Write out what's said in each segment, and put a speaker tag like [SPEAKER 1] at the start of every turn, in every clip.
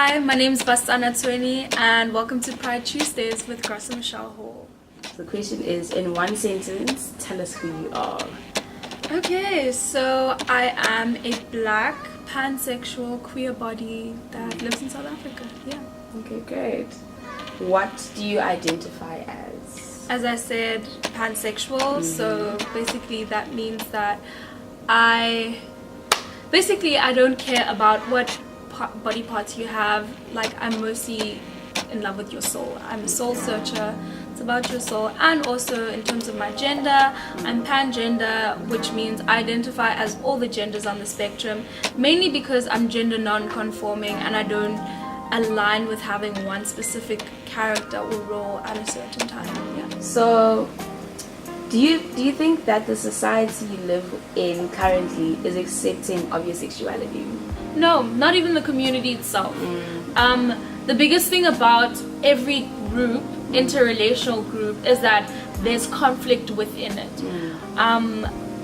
[SPEAKER 1] Hi, my name is Bassie and welcome to Pride Tuesdays with Gracian Hall.
[SPEAKER 2] The question is, in one sentence, tell us who you are.
[SPEAKER 1] Okay, so I am a black, pansexual, queer body that lives in South Africa. Yeah.
[SPEAKER 2] Okay, great. What do you identify as?
[SPEAKER 1] As I said, pansexual. So basically that means that I don't care about what body parts you have. Like, I'm mostly in love with your soul. I'm a soul searcher. It's about your soul. And also in terms of my gender, I'm pangender, which means I identify as all the genders on the spectrum, mainly because I'm gender non-conforming and I don't align with having one specific character or role at a certain time. Yeah.
[SPEAKER 2] So do you think that the society you live in currently is accepting of your sexuality?
[SPEAKER 1] No, not even the community itself. The biggest thing about every group, interrelational group, is that there's conflict within it.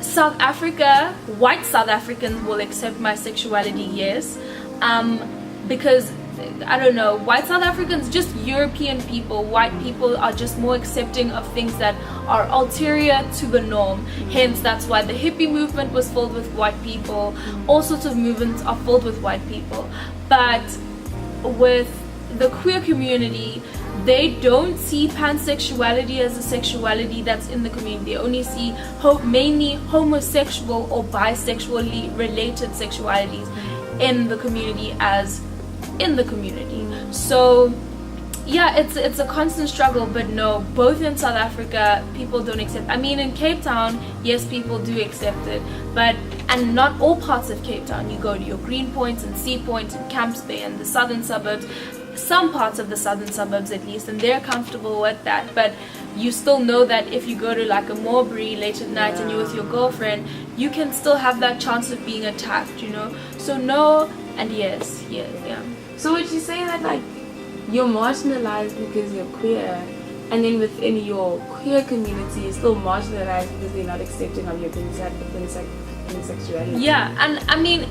[SPEAKER 1] South Africa, white South Africans will accept my sexuality, yes, because I don't know, white South Africans, just European people, white people are just more accepting of things that are ulterior to the norm. Hence, that's why the hippie movement was filled with white people. All sorts of movements are filled with white people. But with the queer community, they don't see pansexuality as a sexuality that's in the community. They only see mainly homosexual or bisexually related sexualities in the community as in the community. So yeah, it's a constant struggle, but no, both in South Africa people don't accept. I mean, in Cape Town, yes, people do accept it, and not all parts of Cape Town. You go to your Green Points and Sea Point and Camps Bay and the southern suburbs, some parts of the southern suburbs at least, and they're comfortable with that. But you still know that if you go to like a Marbury late at night and you're with your girlfriend, you can still have that chance of being attacked, you know. So no and yes, yeah.
[SPEAKER 2] So would you say that like you're marginalized because you're queer, and then within your queer community you're still marginalized because they're not accepting of your pansexuality?
[SPEAKER 1] Yeah, and I mean,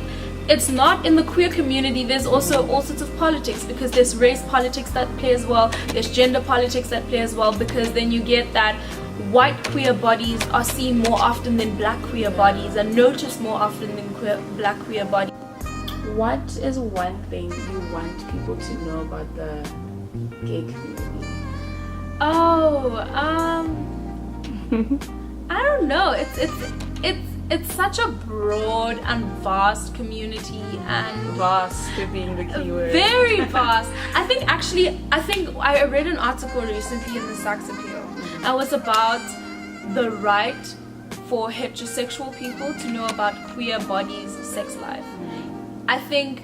[SPEAKER 1] it's not in the queer community. There's also all sorts of politics, because there's race politics that play as well. There's gender politics that play as well, because then you get that white queer bodies are seen more often than black queer bodies, and noticed more often than black queer bodies.
[SPEAKER 2] What is one thing you want people to know about the gay community?
[SPEAKER 1] I don't know. It's such a broad and vast community, and
[SPEAKER 2] vast being the key word.
[SPEAKER 1] Very vast. I think I read an article recently in the Sex Appeal, and it was about the right for heterosexual people to know about queer bodies' sex life. I think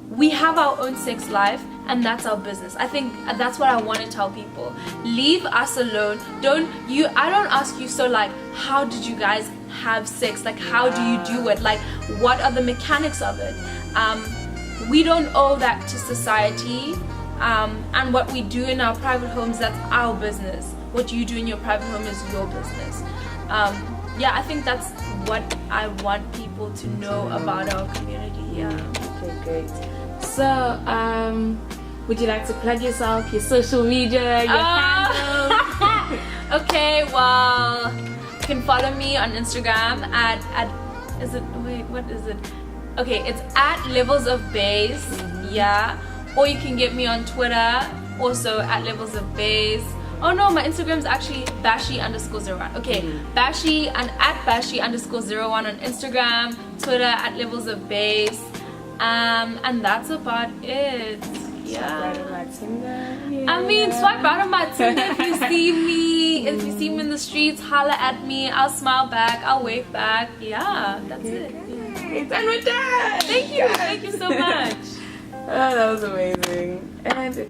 [SPEAKER 1] we have our own sex life, and that's our business. I think that's what I want to tell people. Leave us alone. I don't ask you, so like, how did you guys have sex? Like, how do you do it? Like, what are the mechanics of it? We don't owe that to society. And what we do in our private homes, that's our business. What you do in your private home is your business. Yeah, I think that's what I want people to know about our community. Yeah.
[SPEAKER 2] Okay, great. So, would you like to plug yourself, your social media, your handles?
[SPEAKER 1] Okay, well, you can follow me on Instagram at what is it? Okay, it's at Levels of Bass. Yeah. Or you can get me on Twitter, also at Levels of Bass. Oh no, my Instagram is actually Bassie_01. Okay, Bassie and at Bassie_01 on Instagram, Twitter at Levels of Bass, and that's about it. Yeah.
[SPEAKER 2] Swipe right on my Tinder. Yeah.
[SPEAKER 1] I mean, swipe right on my Tinder if you see me. If you see me in the streets, holla at me. I'll smile back. I'll wave back. Yeah, that's it.
[SPEAKER 2] Yeah. And we're done.
[SPEAKER 1] Thank you so much.
[SPEAKER 2] Oh, that was amazing. And